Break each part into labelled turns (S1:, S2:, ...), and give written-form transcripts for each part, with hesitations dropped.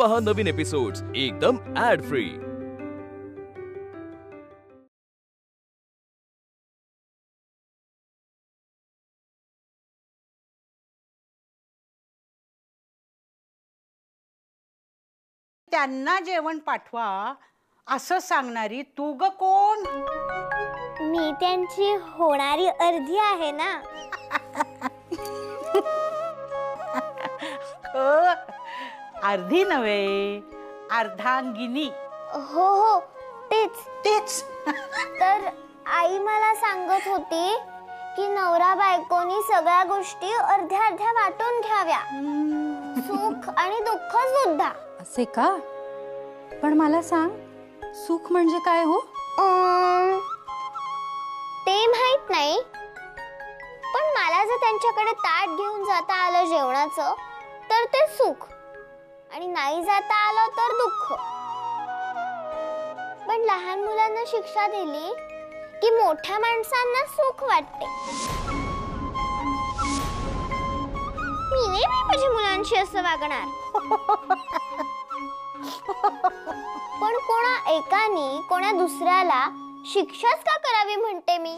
S1: पहा नवीन एपिसोड्स एकदम add free.
S2: त्यांना जेवण पाठवा असं सांगणारी तू ग कोण?
S3: मी त्यांची होणारी अर्धी आहे ना।
S2: अर्धी नव्हे, अर्धांगिनी।
S3: हो हो तेच
S2: तेच।
S3: तर आई मला सांगत होती की नवरा बायकोनी सगळ्या गोष्टी अर्ध्या अर्ध्या वाटून घ्याव्या, सुख आणि दुःख सुद्धा।
S4: असे का? पण मला सांग, सुख म्हणजे काय हो?
S3: ते माहित नाही, पण मला जर त्यांच्याकडे ताट घेऊन जाता आलं जेवणाचं तर ते सुख, आणि नाही जाता आलं तर दुःख। पण लहान मुलांना शिक्षा दिली की मोठ्या माणसांना सुख वाटते। मी नाही माझ्या मुलांशी असं वागणार। पण कोणा एकाने कोणा दुसऱ्याला शिक्षाच का करावी म्हणते मी?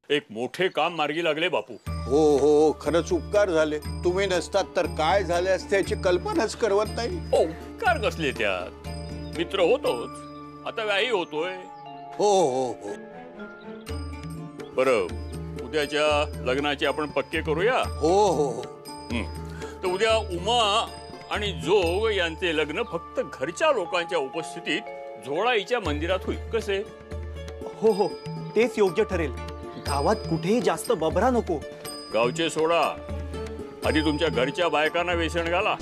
S5: एक मोठे काम मार्गी लागले बापू।
S6: हो हो, खरंच उपकार झाले। तुम्ही नसतात तर काय झाले असते याची कल्पनाच करवत नाही।
S5: उपकार कसले त्यात? मित्र होतोच, आता व्याही होतोय।
S6: हो हो हो।
S5: बरं, उद्याच्या लग्नाचे आपण पक्के करूया।
S6: हो हो हो।
S5: तर उद्या उमा आणि जोग यांचे लग्न फक्त घरच्या लोकांच्या उपस्थितीत झोळाईच्या मंदिरात होईल, कसे?
S7: हो हो, तेच योग्य ठरेल। गावात कुठेही जास्त बबरा नको।
S5: गावचे सोडा, आधी तुमच्या घरच्या बायकांना वेसण घाला।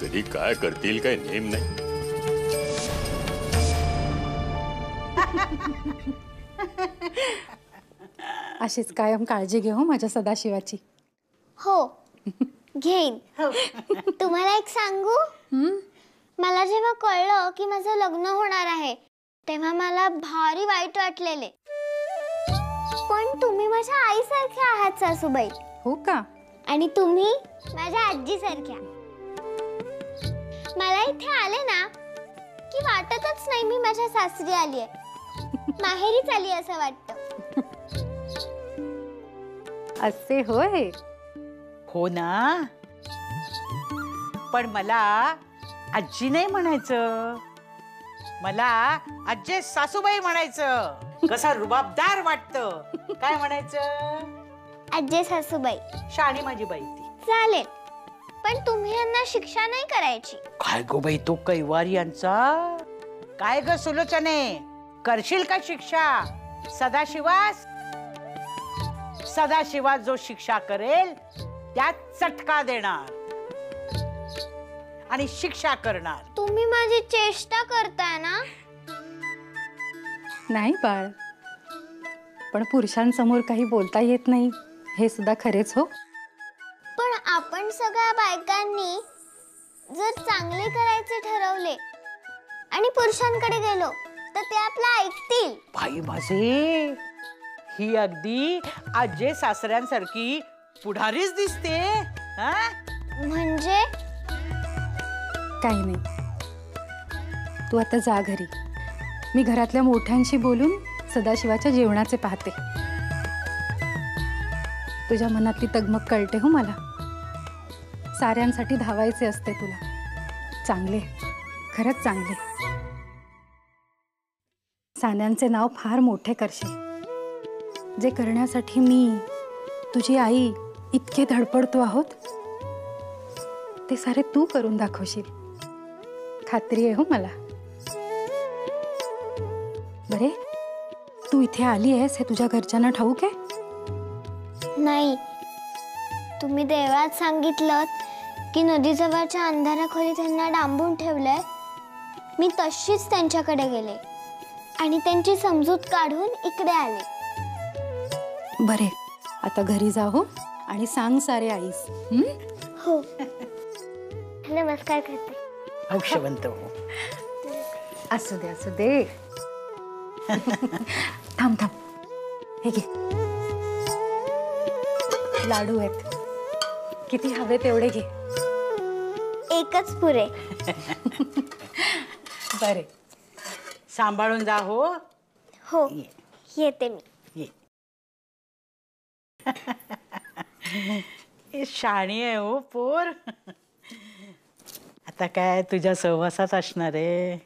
S5: कधी काय करतील काय नेम नाही।
S4: अशीच कायम काळजी घे हो माझ्या सदाशिवाची।
S3: हो घेईन। तुम्हाला एक सांगू, मला जेव्हा कळलं की माझं लग्न होणार आहे तेव्हा मला भारी वाईट वाटलेले। पण तुम्ही माझ्या आईसारख्या आहात सासूबाई।
S4: हो का?
S3: आणि तुम्ही माझ्या आजीसारख्या। मला इथे आले ना की वाटतच नाही मी माझ्या सासरी आली आहे, माहेरीच आली असं वाटतं।
S4: असे होय?
S2: हो ना, पण मला आजी नाही म्हणायचं, मला आजी सासूबाई म्हणायचं। कसा रुबाबदार वाटतं। काय म्हणायचं?
S3: आजी सासूबाई।
S2: शाणी माझी बाई ती।
S3: चालेल, पण तुम्ही यांना शिक्षा नाही करायची।
S2: काय गो बाई तो कैवार यांचा? काय ग सुलोचने, करशील का शिक्षा? सदाशिवास सदाशिवास जो शिक्षा करेल त्यात चटका देणार आणि शिक्षा करणार।
S3: तुम्ही माझी चेष्टा करताय ना?
S4: नाही बाळ, पण पुरुषांसमोर काही बोलता येत नाही हे सुद्धा खरेच हो।
S3: पण आपण सगळ्या बायकांनी जर चांगले करायचे ठरवले आणि पुरुषांकडे गेलो तर ते आपलं ऐकतील।
S2: बाई माझे, ही अगदी आजे सासऱ्यांसारखी पुढारीच दिसते।
S3: म्हणजे
S4: काही नाही, तू आता जा घरी। मी घरातल्या मोठ्यांशी बोलून सदाशिवाच्या जेवणाचे पाहते। तुझ्या मनातली तगमग कळते हो मला। साऱ्यांसाठी धावायचे असते तुला। चांगले, खरंच चांगले। सान्यांचे नाव फार मोठे करशील। जे करण्यासाठी मी, तुझी आई इतके धडपडतो आहोत ते सारे तू करून दाखवशील, खात्री आहे हो मला। बरे, तू इथे आली आहेस हे तुझ्या घरच्यांना ठाऊक आहे?
S3: नाही, तुम्ही देवळात सांगितलं की नदीजवळच्या अंधाऱ्या खोलीत त्यांना डांबून ठेवलंय। मी तशीच त्यांच्याकडे गेले आणि त्यांची समजूत काढून इकडे आले।
S4: बरे, आता घरी जा हो आणि सांग सारे आईस।
S3: हो, नमस्कार करते।
S2: हौशवंत हो।
S4: असू दे असू दे। थांब थांब, हे घे। लाडू आहेत, किती हवे तेवढे घे.
S3: एकच पुरे.
S2: बरे, सांभाळून जा. हो
S3: हो, येते मी.
S2: ये. शाणी आहे हो पोर. आता काय तुझ्या सहवासात असणार आहे.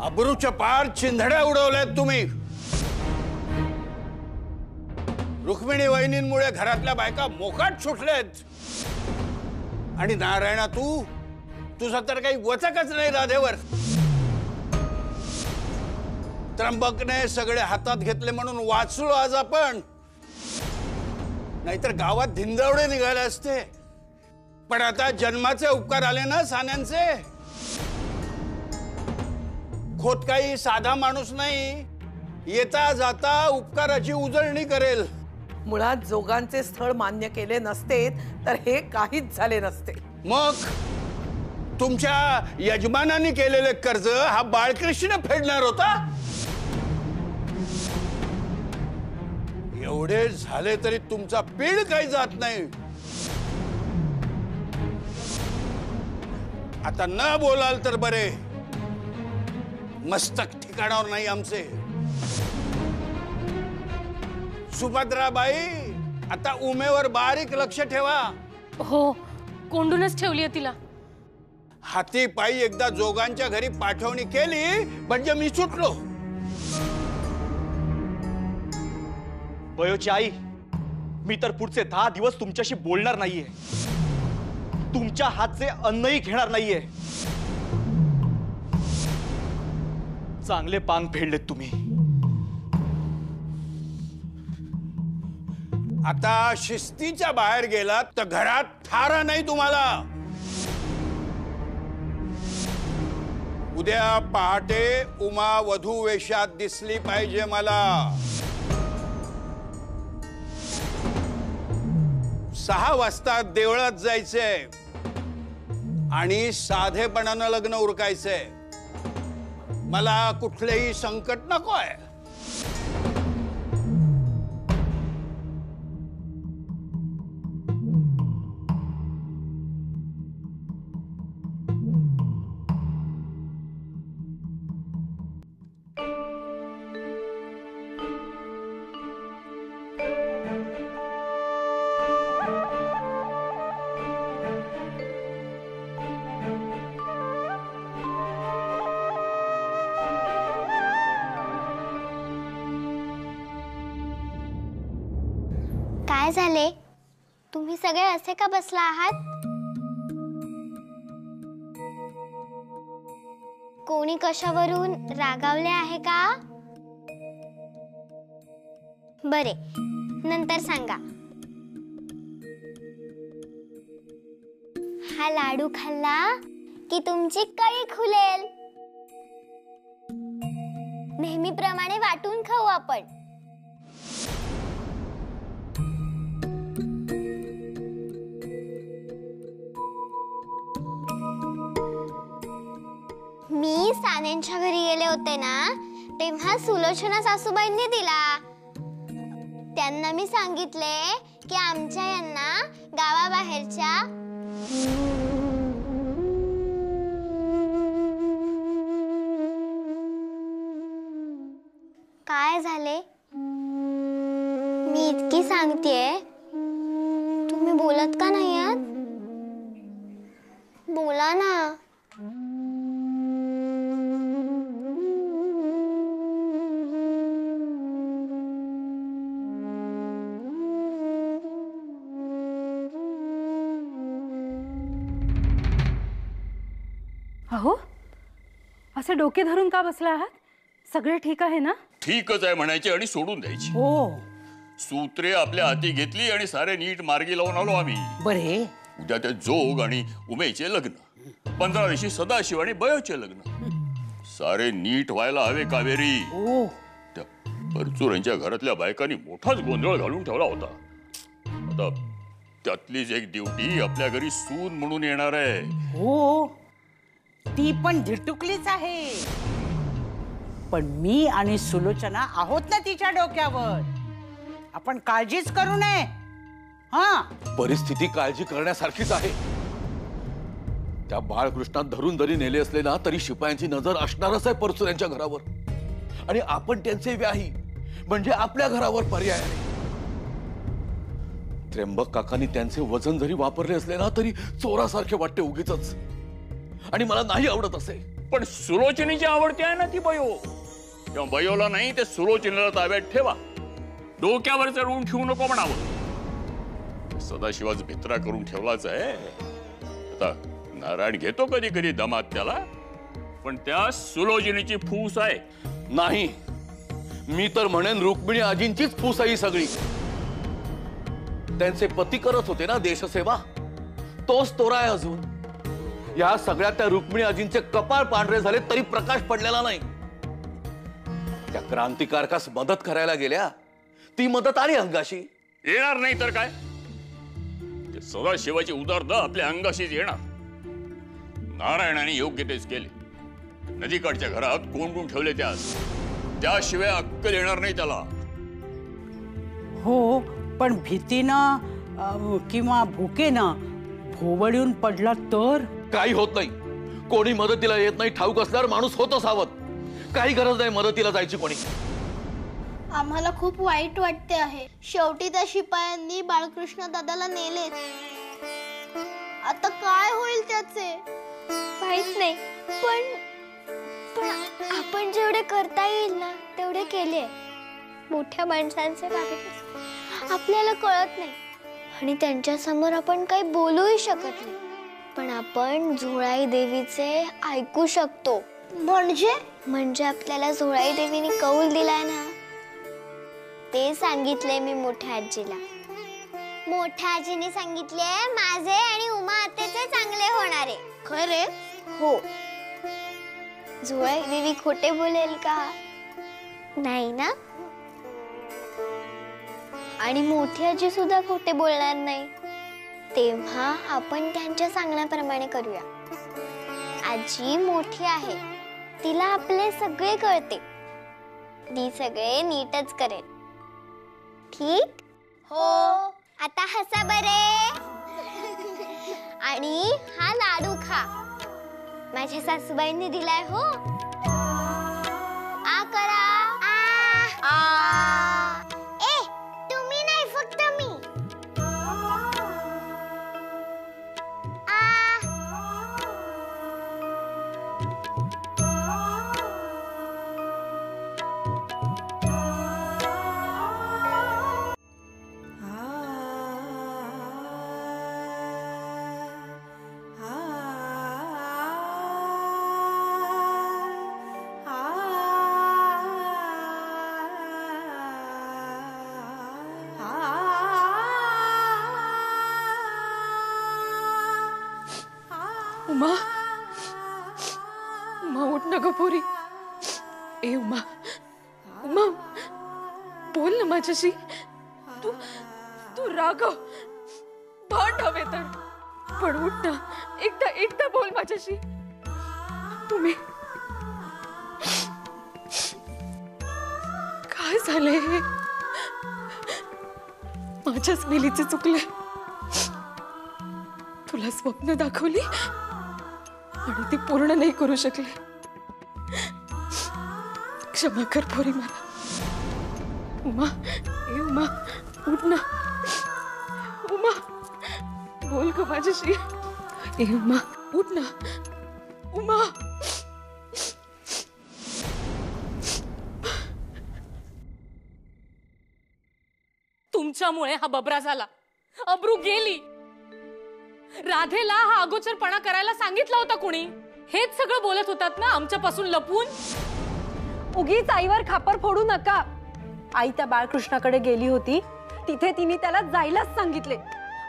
S6: अब्रूच्या पार चिंधड्या उडवल्यात तुम्ही. रुक्मिणी वहिनींमुळे घरातल्या बायका मोकाट सुटल्यात. आणि नारायणा, तुझा तर काही वचकच नाही राधेवर. त्र्यंबकने सगळे हातात घेतले म्हणून वाचलो आज आपण, नाहीतर गावात धिंदवडे निघाले असते. पण आता जन्माचे उपकार आले ना सान्यांचे. खोत काही साधा माणूस नाही, येता जाता उपकाराची उजळणी करेल.
S8: मुळात जोगांचे स्थळ मान्य केले नसते तर हे काहीच झाले नसते.
S6: मग तुमच्या यजमानांनी केलेले कर्ज हा बाळकृष्ण फेडणार होता. एवढे झाले तरी तुमचा पीळ काही जात नाही. आता न बोलाल तर बरे, मस्तक ठिकाणावर नाही आमचे. सुभद्राबाई, आता उमेवर बारीक लक्ष ठेवा.
S9: हो, कोंडूनच ठेवली तिला.
S6: हाती पायी एकदा जोगांच्या घरी पाठवणी केली म्हणजे मी सुटलो.
S7: बयोची आई, मी तर पुढचे 10 दिवस तुमच्याशी बोलणार नाहीये. तुमच्या हातचे अन्नही घेणार नाहीये. चांगले पांग फेडलेत तुम्ही.
S6: आता शिस्तीच्या बाहेर गेलात तर घरात थारा नाही तुम्हाला. उद्या पहाटे उमा वधू वेशात दिसली पाहिजे मला. 6 वाजता देवळात जायचंय आणि साधेपणानं लग्न उरकायचंय. मला कुठलेही संकट नकोय.
S3: काय झाले? तुम्ही सगळे असे का बसला आहात? कोणी कशावरून रागावले आहे का? बरे, नंतर सांगा. हा लाडू खाल्ला की तुमची कळी खुलेल. नेहमीप्रमाणे वाटून खाऊ आपण. मी सानेंच्या घरी गेले होते ना, तेव्हा सुलोचना सासूबाईंनी दिला. त्यांना मी सांगितले की आमच्या यांना गावाबाहेरच्या काय झाले? मी इतकी सांगतेय, तुम्ही बोलत का नाही आहात? बोला ना.
S4: अहो, असे डोके धरून का बसला आहात? सगळे ठीक आहे ना?
S5: ठीकच आहे म्हणायची आणि सोडून द्यायची.
S2: हो
S5: सूत्रे आपल्या हाती घेतली आणि सारे नीट मार्गी लावून आलो आम्ही.
S2: बरे.
S5: उद्या ते जोग आणि उमेचे लग्न, 15 दिवशी सदाशिव आणि बयोचे लग्न. सारे नीट व्हायला हवे कावेरी. त्या परचुरांच्या घरातल्या बायकांनी मोठाच गोंधळ घालून ठेवला होता. आता त्यातलीच एक ड्युटी आपल्या घरी सून म्हणून येणार आहे.
S2: हो, ती पण झिटुकलीच आहे. पण मी आणि सुलोचना आहोत ना तिच्या डोक्यावर. आपण काळजीच करू नये. हा,
S10: परिस्थिती काळजी करण्यासारखीच आहे. त्या बाळकृष्णात धरून जरी नेले असले ना तरी शिपायांची नजर असणारच आहे परचूर यांच्या घरावर. आणि आपण त्यांचे व्याही म्हणजे आपल्या घरावर पर्याय आहे. त्र्यंबक काकांनी त्यांचे वजन जरी वापरले असले ना तरी चोरासारखे वाटते उगीचच. आणि मला नाही आवडत असे.
S5: पण सुलोचनीची आवडती आहे ना ती बयो. त्या बयोला नाही ते सुलोचनीला ताब्यात ठेवा. डोक्यावर चढवून ठेवू नको म्हणावं. सदाशिवाच भित्रा करून ठेवलाच आहे. आता नारायण घेतो कधी कधी दमात त्याला, पण त्या सुलोचनीची फूस आहे.
S10: नाही, मी तर म्हणेन रुक्मिणी आजींचीच फूस आहे सगळी. त्यांचे पती करत होते ना देशसेवा, तोच तोरा आहे अजून. या सगळ्या त्या रुक्मिणी आजींचे कपाळ पांढरे झाले तरी प्रकाश पडलेला नाही. त्या क्रांतिकारकास मदत करायला गेल्या, ती मदत आली अंगाशी.
S5: येणार नाही तर काय. सदाशिवाची उदारद आपल्या अंगाशीच येणार. नारायणाने योग्य तेच केले. नदीकाठच्या घरात कोंडून ठेवले त्याशिवाय अक्कल येणार नाही त्याला.
S2: हो, पण भीतीनं किंवा भुकेनं भोवळून पडला तर
S10: काही होत नाही. कोणी मदतीला येत नाही ठाऊक असल्यावर माणूस होतो सावध. काही गरज नाही मदतीला जायची कोणी.
S3: आम्हाला खूप वाईट वाटते आहे. शेवटी त्या शिपायांनी बाळकृष्ण दादाला नेले. आता काय होईल त्याचे माहित नाही. पण आपण जेवढे करता येईल ना तेवढे केले. मोठ्या माणसांचे वागणूक आपल्याला कळत नाही आणि त्यांच्या समोर आपण काही बोलूही शकत नाही. पण आपण झोळाई देवीचे ऐकू शकतो. म्हणजे आपल्याला झोळाई देवीने कौल दिलाय ना, ते सांगितले मी मोठ्या आजीला. मोठ्या आजीने सांगितले माझे आणि उमा आत्याचे चांगले होणारे. खरे? हो. झोळाई देवी खोटे बोलेल का? नाही ना. आणि मोठी आजी सुद्धा खोटे बोलणार नाही. तेव्हा आपण त्यांच्या सांगण्याप्रमाणे करूया. आजी मोठी आहे, तिला आपले सगळे कळते. ती सगळे नीटच करेल. ठीक? हो. आता हसा बरे. आणि हा लाडू खा, माझ्या सासूबाईंनी दिलाय. हो. आ करा. ए, तुम्ही नाही फक्त मी.
S9: उमा, उमा उठ ना ग पोरी. ए उमा, उमा बोल ना माझ्याशी. तू रागव, भांड हवे तर, पण उठ ना. एकदा बोल माझ्याशी. तुम्ही काय झाले? माझ्याच मिलीचे चुकले. तुला स्वप्न दाखवली आणि ती पूर्ण नाही करू शकले. क्षमा कर पोरी मला. उमा, ए उमा उठ ना. उमा बोल ग माझ्याशी. ए उमा उठ ना. उमा. तुमच्यामुळे हा बबरा झाला. अब्रू गेली. राधेला हा अगोचरपणा करायला सांगितला होता कुणी? हेच सगळं बोलत होतात ना आमच्यापासून लपवून.
S4: उगीच आईवर खापर फोडू नका. आई त्या बाळकृष्णाकडे गेली होती, तिथे तिने त्याला जायलाच सांगितले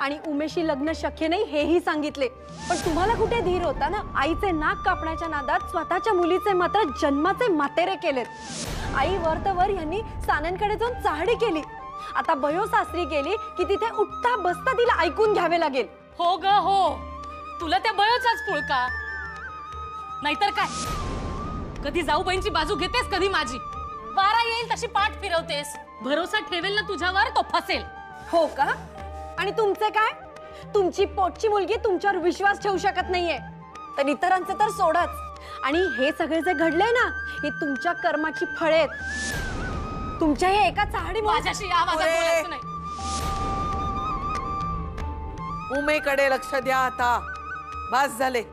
S4: आणि उमेशी लग्न शक्य नाही हेही सांगितले. पण तुम्हाला कुठे धीर होता ना. आईचे नाक कापण्याच्या नादात स्वतःच्या मुलीचे मात्र जन्माचे मातेरे केलेत. आई वरतवर यांनी सान्यांकडे जाऊन चाहडी केली. आता बयो सासरी गेली की तिथे उठता बसता तिला ऐकून घ्यावे लागेल.
S9: हो ग हो, तुला त्या बयोचाच पुळका. नाहीतर काय, कधी जाऊबाईंची बाजू घेतेस, कधी माझी. वारा येईल तशी पाठ फिरवतेस. भरोसा ठेवेल ना तुझ्यावर तो फसेल.
S11: हो का? आणि तुमचे काय? तुमची पोटची मुलगी तुमच्यावर विश्वास ठेवू शकत नाहीये, तर इतरांचे तर सोडच. आणि हे सगळे जे घडले ना, हे तुमच्या कर्माची फळे आहेत. तुमच्या हे एका चाहडी
S9: माझ्याशी आवाजात बोलायचं नाही.
S8: उमेकडे लक्ष द्या आता. बस झाले.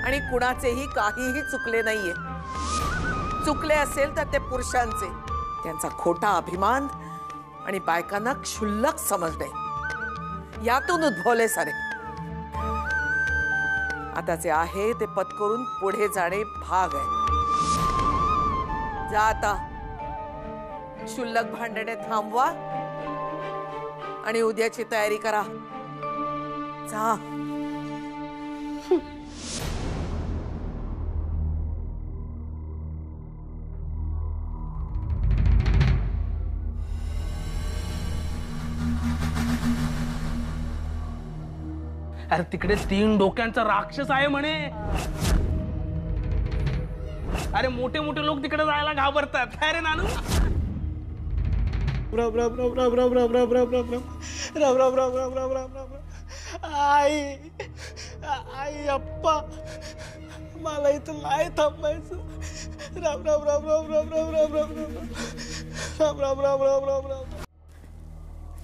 S8: आणि कुणाचेही काहीही चुकले नाहीये. चुकले असेल तर ते पुरुषांचे. त्यांचा खोटा अभिमान आणि बायकांना क्षुल्लक समजणे यातून उद्भवले सारे. आता जे आहे ते पत्करून पुढे जाणे भाग आहे. जा आता. क्षुल्लक भांडणे थांबवा आणि उद्याची तयारी करा. जा.
S12: अरे तिकडे 3 डोक्यांचा राक्षस आहे म्हणे. अरे मोठे मोठे लोक तिकडे जायला घाबरतात. काय रे नानू?
S13: राम राम राम राम राम राम राम राम राम राम राम राम राम राम राम राम राम. आई आई अप्पा, मला इथं नाही थांबायचं. राम राम राम राम राम राम राम राम राम राम राम राम राम राम राम.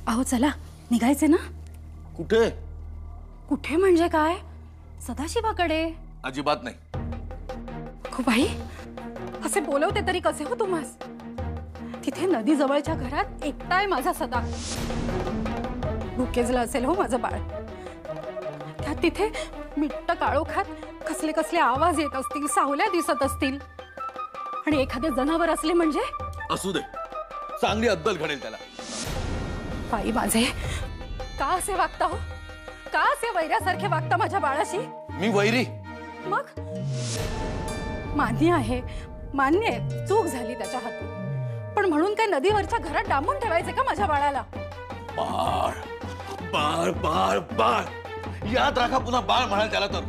S4: अहो चला, निघायचे ना.
S10: कुठे?
S4: कुठे म्हणजे काय? सदाशिवाकडे.
S10: अजिबात नाही.
S4: बाई, असे बोलवते तरी कसे हो तुम्हास? तिथे नदी जवळच्या घरात एकटाय माझा सदा. भुकेजला असेल हो माझं बाळ. त्यात तिथे मिट्ट काळोखात कसले कसले आवाज येत असतील, सावल्या दिसत असतील. आणि एखादे जनावर असले म्हणजे?
S10: असू दे, चांगली अद्दल घडेल त्याला.
S4: बाई माझे, का असे वागता हो? का असे वैऱ्यासारखे वागता माझ्या बाळाशी?
S10: मी वैरी?
S4: मग मान्य आहे, मान्य आहे, चूक झाली त्याच्या हातून. पण म्हणून काय नदीवरच्या घरात डांबून ठेवायचे का माझ्या बाळाला?
S10: बाळ बाळ बाळ बाळ, याद राखा पुन्हा बाळ म्हणाल त्याला तर.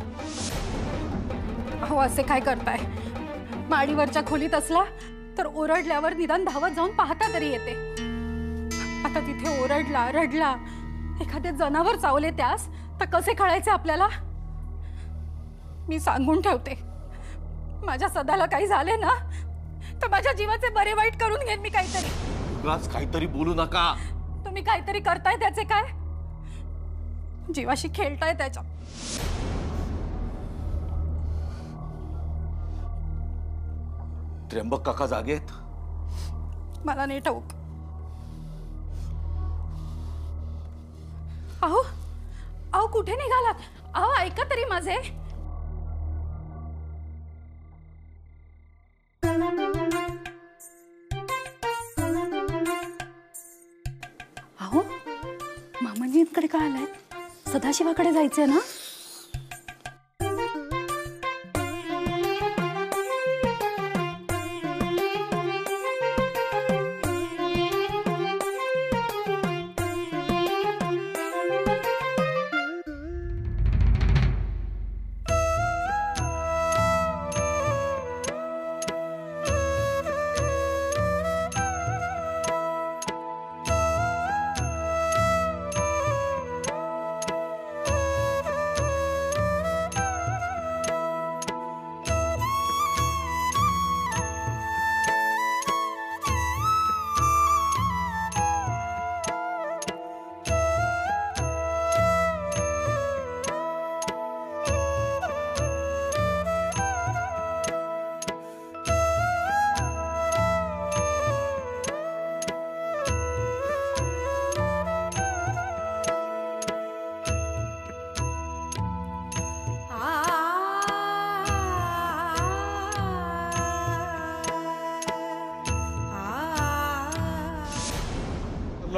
S4: हो, असे काय करताय? माडीवरच्या खोलीत असला तर ओरडल्यावर निदान धावत जाऊन पाहता तरी येते. आता तिथे ओरडला, रडला, एखादे जनावर चावले त्यास तर कसे कळायचे आपल्याला? मी सांगून ठेवते, माझ्या सदाला काही झाले ना तर माझ्या जीवाचे बरे वाईट करून घेईन मी काहीतरी.
S10: उगाच काहीतरी बोलू नका.
S4: तुम्ही काहीतरी करताय त्याचे काय? जीवाशी खेळताय त्याच्या.
S10: त्र्यंबक काका जागेत?
S4: मला नाही ठाऊक. अहो अहो, कुठे निघालात? अहो ऐका तरी माझे. अहो, मामांजींकडे काय आलाय? सदाशिवाकडे जायचंय ना?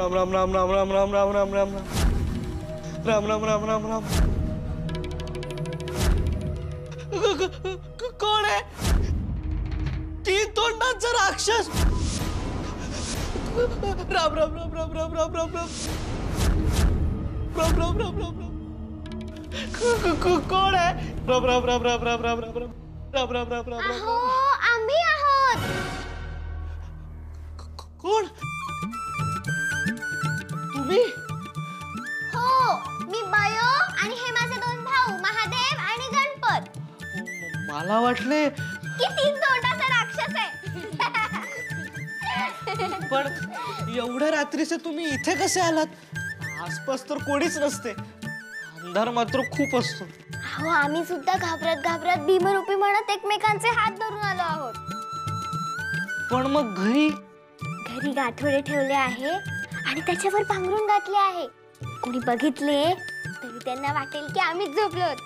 S13: राम राम राम राम राम राम राम राम राम राम राम राम राम राम. कोण आहे? 3 तोंडांचा राक्षस. राम राम राम राम राम राम राम राम राम राम राम राम राम. कोण आहे? राम राम राम राम राम राम राम राम. राम राम राम राम राम
S3: अहो आम्ही आहोत.
S13: कोण तुम्ही?
S3: हो मी बायो आणि हे माझे 2 भाऊ महादेव आणि गणपत.
S13: मला वाटले
S3: की 3 तोंडाचा राक्षस आहे.
S13: पण एवढ्या रात्रीचे तुम्ही इथे कसे आलात? आसपास तर कोणीच नसते, अंधार मात्र खूप असतो.
S3: अहो आम्ही सुद्धा घाबरत घाबरत भीमरूपी म्हणत एकमेकांचे हात धरून आलो आहोत.
S13: पण मग घरी
S3: गाठोडे ठेवले आहे आणि त्याच्यावर पांघरून घातले आहे. कोणी बघितले तरी त्यांना वाटेल की आम्हीच झोपलोत.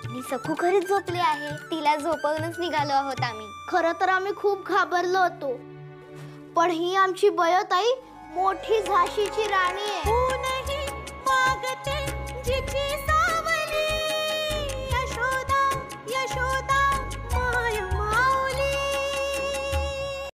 S3: आणि सखू खरीच झोपली आहे, तिला झोपवूनच निघालो आहोत आम्ही. खरं तर आम्ही खूप घाबरलो होतो, पण ही आमची बयोताई मोठी झाशीची राणी आहे.